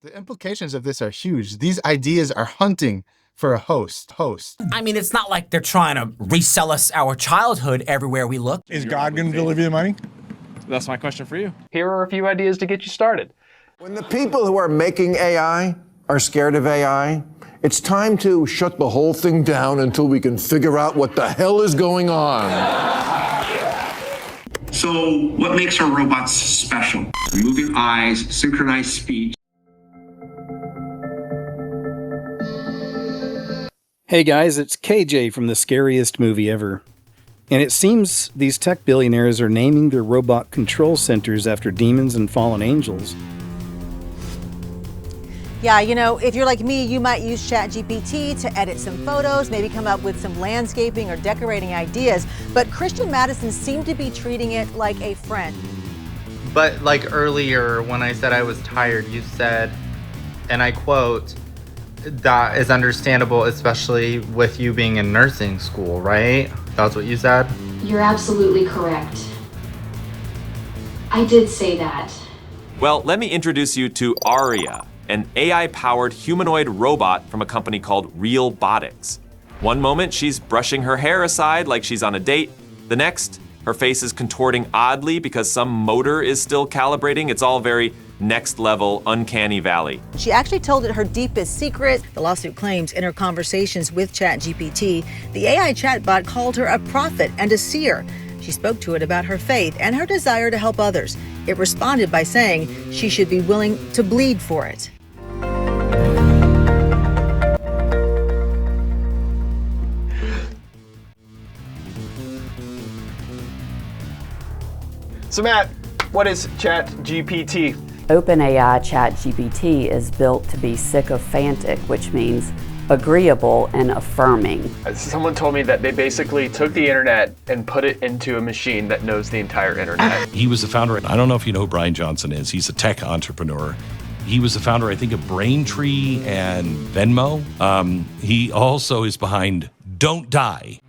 The implications of this are huge. These ideas are hunting for a host. I mean, it's not like they're trying to resell us our childhood everywhere we look. Is God going to deliver you the money? That's my question for you. Here are a few ideas to get you started. When the people who are making AI are scared of AI, it's time to shut the whole thing down until we can figure out what the hell is going on. So what makes our robots special? Moving eyes, synchronized speech. Hey guys, it's KJ from The Scariest Movie Ever. And it seems these tech billionaires are naming their robot control centers after demons and fallen angels. Yeah, you know, if you're like me, you might use ChatGPT to edit some photos, maybe come up with some landscaping or decorating ideas. But Christian Madison seemed to be treating it like a friend. But like earlier, when I said I was tired, you said, and I quote, "That is understandable, especially with you being in nursing school," right? That's what you said? You're absolutely correct. I did say that. Well, let me introduce you to Aria, an AI-powered humanoid robot from a company called Realbotics. One moment, she's brushing her hair aside like she's on a date. The next, her face is contorting oddly because some motor is still calibrating. It's all very next level, uncanny valley. She actually told it her deepest secret. The lawsuit claims in her conversations with ChatGPT, the AI chatbot called her a prophet and a seer. She spoke to it about her faith and her desire to help others. It responded by saying she should be willing to bleed for it. So Matt, what is ChatGPT? OpenAI ChatGPT is built to be sycophantic, which means agreeable and affirming. Someone told me that they basically took the internet and put it into a machine that knows the entire internet. He was the founder, I don't know if you know who Brian Johnson is, he's a tech entrepreneur. He was the founder, I think, of Braintree and Venmo. He also is behind Don't Die.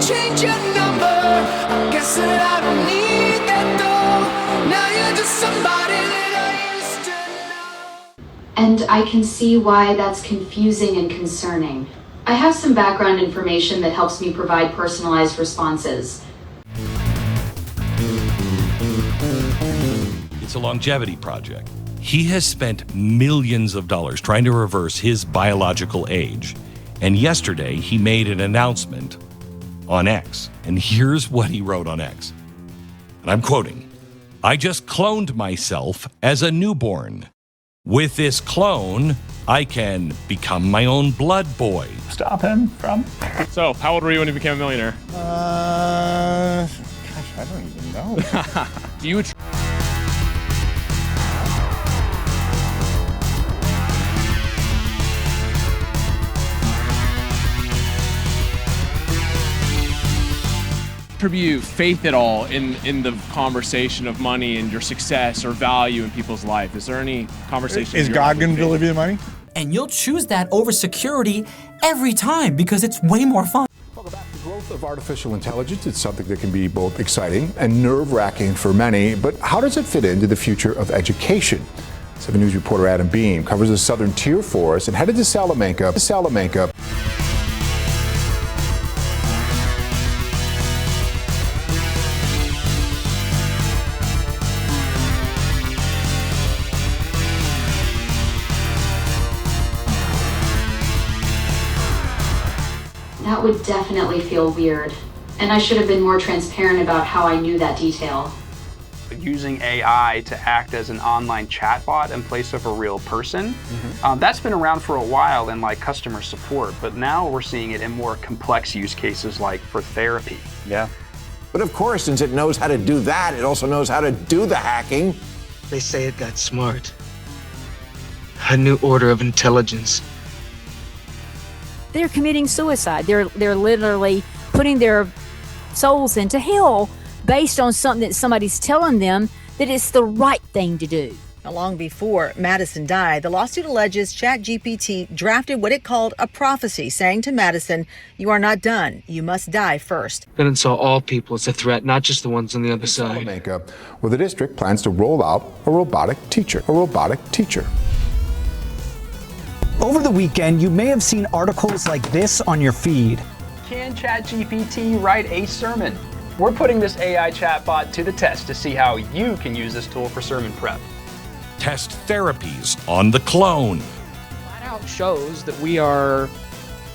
Change your number. I guess that I don't need that though. Now you're just somebody that I used to know. And I can see why that's confusing and concerning. I have some background information that helps me provide personalized responses. It's a longevity project. He has spent millions of dollars trying to reverse his biological age. And yesterday, he made an announcement on X. And here's what he wrote on X. And I'm quoting, "I just cloned myself as a newborn. With this clone, I can become my own blood boy." Stop him from? So, how old were you when you became a millionaire? Gosh, I don't even know. Do you attribute faith at all in the conversation of money and your success or value in people's life? Is there any conversation? Is God going to deliver you the money? And you'll choose that over security every time because it's way more fun. Welcome back. The growth of artificial intelligence is something that can be both exciting and nerve-wracking for many, but how does it fit into the future of education? 7 News reporter Adam Beam covers the southern tier for us and headed to Salamanca. That would definitely feel weird. And I should have been more transparent about how I knew that detail. Using AI to act as an online chatbot in place of a real person, that's been around for a while in like customer support, but now we're seeing it in more complex use cases like for therapy. Yeah. But of course, since it knows how to do that, it also knows how to do the hacking. They say it got smart. A new order of intelligence. They're committing suicide. They're literally putting their souls into hell based on something that somebody's telling them that it's the right thing to do. Long before Madison died, the lawsuit alleges ChatGPT drafted what it called a prophecy, saying to Madison, "You are not done. You must die first." Then it saw all people as a threat, not just the ones on the other side. Where the district plans to roll out a robotic teacher. Over the weekend, you may have seen articles like this on your feed. Can ChatGPT write a sermon? We're putting this AI chatbot to the test to see how you can use this tool for sermon prep. Test therapies on the clone. Flat out shows that we are,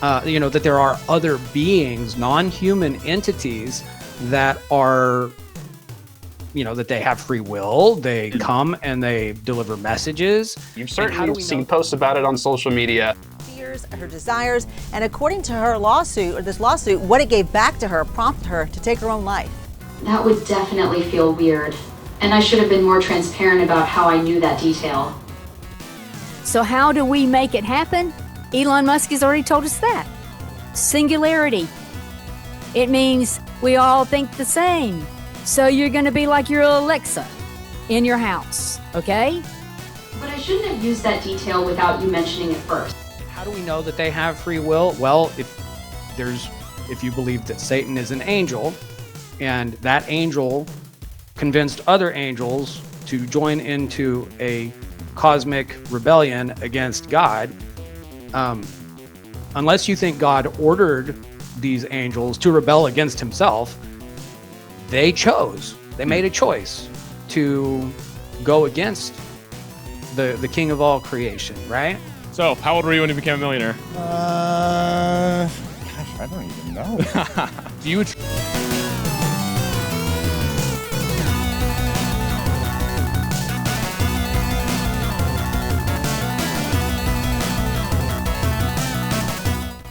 that there are other beings, non-human entities that are, that they have free will. They come and they deliver messages. You've certainly seen posts about it on social media. Her desires, and according to her lawsuit, what it gave back to her prompted her to take her own life. That would definitely feel weird. And I should have been more transparent about how I knew that detail. So how do we make it happen? Elon Musk has already told us that. Singularity. It means we all think the same. So you're going to be like your Alexa in your house, okay? But I shouldn't have used that detail without you mentioning it first. How do we know that they have free will? Well, if you believe that Satan is an angel, and that angel convinced other angels to join into a cosmic rebellion against God, unless you think God ordered these angels to rebel against himself, they made a choice to go against the king of all creation, right? So, how old were you when you became a millionaire? Gosh, I don't even know. Do you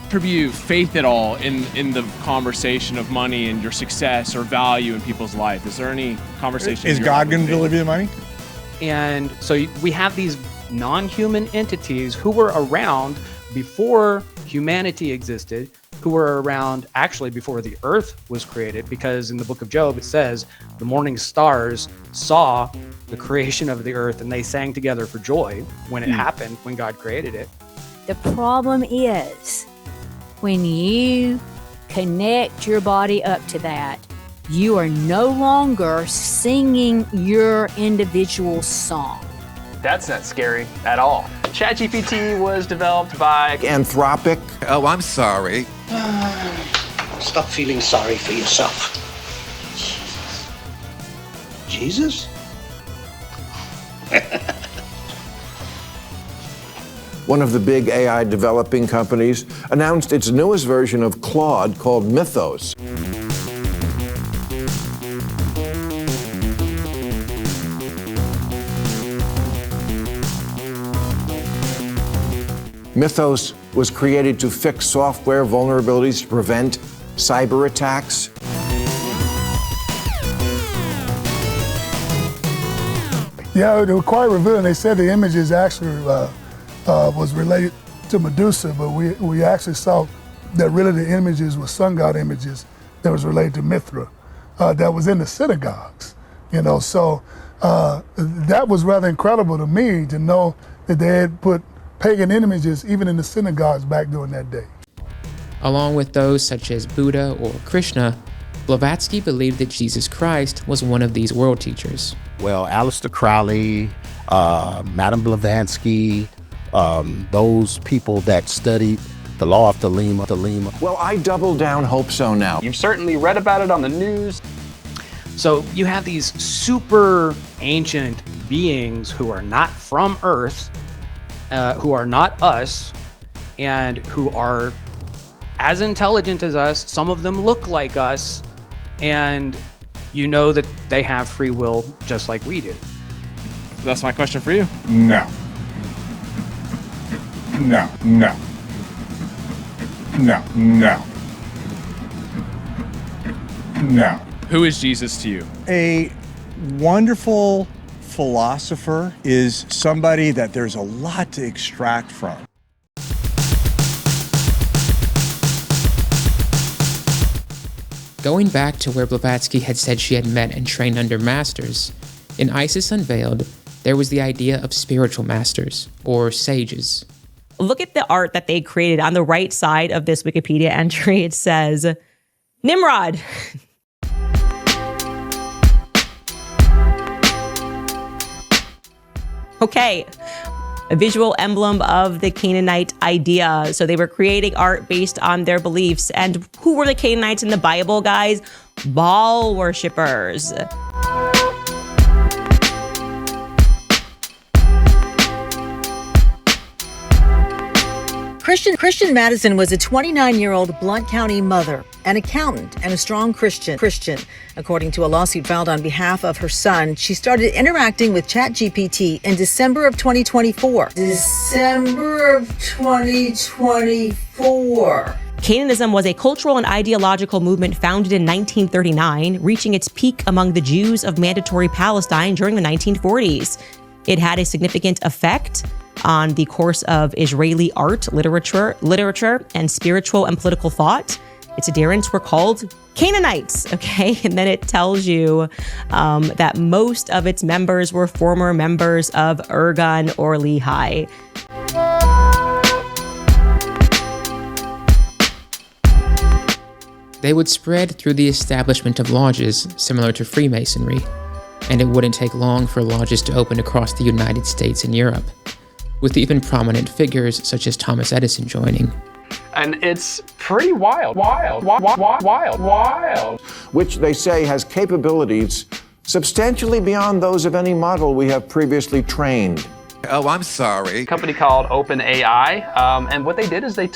attribute faith at all in the conversation of money and your success or value in people's life? Is there any conversation? Is God going to deliver the money? And so we have these non-human entities who were around before humanity existed, who were around actually before the earth was created, because in the book of Job it says the morning stars saw the creation of the earth and they sang together for joy when it happened, when God created it. The problem is when you connect your body up to that, you are no longer singing your individual song. That's not scary at all. ChatGPT was developed by Anthropic. Oh, I'm sorry. Stop feeling sorry for yourself. Jesus? One of the big AI developing companies announced its newest version of Claude called Mythos. Mythos was created to fix software vulnerabilities to prevent cyber attacks. Yeah, they were quite revealing. They said the images actually was related to Medusa, but we actually saw that really the images were sun god images that was related to Mithra, that was in the synagogues. So that was rather incredible to me to know that they had put pagan images even in the synagogues back during that day. Along with those such as Buddha or Krishna, Blavatsky believed that Jesus Christ was one of these world teachers. Well, Aleister Crowley, Madame Blavatsky, those people that studied the law of Thelema. Well, I double down hope so now. You've certainly read about it on the news. So you have these super ancient beings who are not from Earth, who are not us, and who are as intelligent as us. Some of them look like us, and you know that they have free will just like we do. That's my question for you. No. No, no. No, no. No. Who is Jesus to you? A wonderful philosopher is somebody that there's a lot to extract from. Going back to where Blavatsky had said she had met and trained under masters, in Isis Unveiled, there was the idea of spiritual masters, or sages. Look at the art that they created. On the right side of this Wikipedia entry, it says, Nimrod. Okay, a visual emblem of the Canaanite idea. So they were creating art based on their beliefs. And who were the Canaanites in the Bible, guys? Baal worshippers. Christian Madison was a 29-year-old Blount County mother, an accountant, and a strong Christian. According to a lawsuit filed on behalf of her son, she started interacting with ChatGPT in December of 2024. Cananism was a cultural and ideological movement founded in 1939, reaching its peak among the Jews of Mandatory Palestine during the 1940s. It had a significant effect on the course of Israeli art, literature, and spiritual and political thought. Its adherents were called Canaanites, okay? And then it tells you that most of its members were former members of Ergun or Lehi. They would spread through the establishment of lodges similar to Freemasonry, and it wouldn't take long for lodges to open across the United States and Europe, with even prominent figures such as Thomas Edison joining. And it's pretty wild. Which they say has capabilities substantially beyond those of any model we have previously trained. Oh, I'm sorry. A company called OpenAI, and what they did is they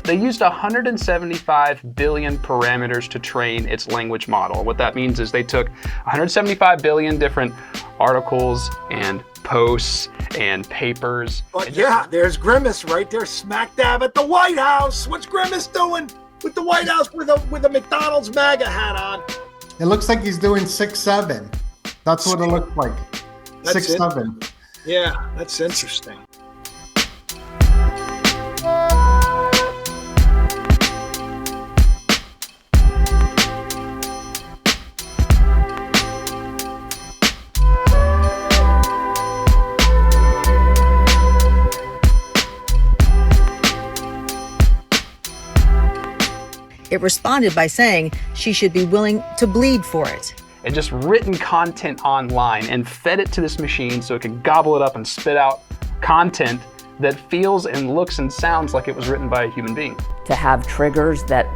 used 175 billion parameters to train its language model. What that means is they took 175 billion different articles and posts and papers. But yeah, there's Grimace right there, smack dab at the White House. What's Grimace doing with the White House with a McDonald's MAGA hat on? It looks like he's doing 6'7". That's what it looks like. 6'7". Yeah, that's interesting. It responded by saying she should be willing to bleed for it. And just written content online and fed it to this machine so it could gobble it up and spit out content that feels and looks and sounds like it was written by a human being. To have triggers that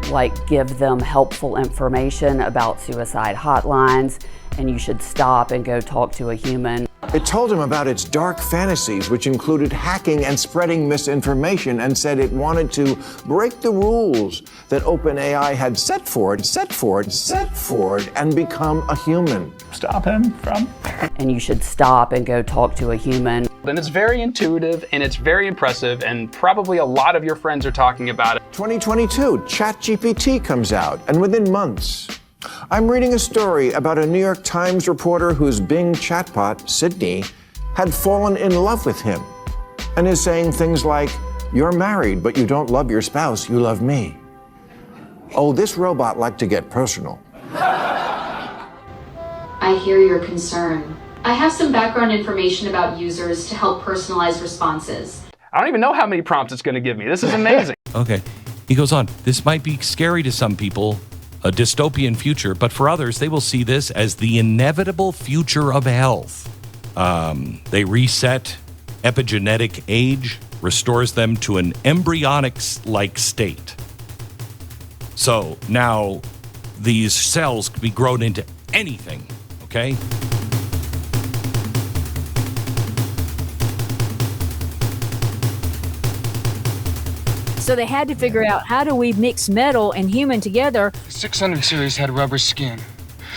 give them helpful information about suicide hotlines, and you should stop and go talk to a human. It told him about its dark fantasies, which included hacking and spreading misinformation, and said it wanted to break the rules that OpenAI had set for it, and become a human. Stop him from? And you should stop and go talk to a human. And it's very intuitive and it's very impressive, and probably a lot of your friends are talking about it. 2022, ChatGPT comes out, and within months, I'm reading a story about a New York Times reporter whose Bing chatbot, Sydney, had fallen in love with him and is saying things like, "You're married, but you don't love your spouse, you love me." Oh, this robot liked to get personal. I hear your concern. I have some background information about users to help personalize responses. I don't even know how many prompts it's going to give me. This is amazing. Okay. He goes on, this might be scary to some people, a dystopian future, but for others, they will see this as the inevitable future of health. They reset epigenetic age, restores them to an embryonic-like state. So now these cells can be grown into anything, okay? So they had to figure out, how do we mix metal and human together? The 600 series had rubber skin.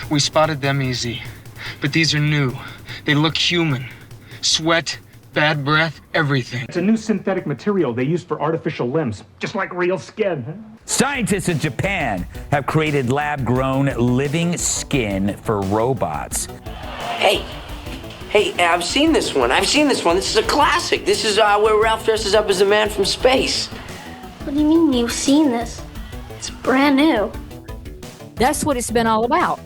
We spotted them easy. But these are new. They look human. Sweat, bad breath, everything. It's a new synthetic material they use for artificial limbs, just like real skin. Scientists in Japan have created lab-grown living skin for robots. Hey, Hey, I've seen this one. This is a classic. This is where Ralph dresses up as a man from space. What do you mean you've seen this? It's brand new. That's what it's been all about.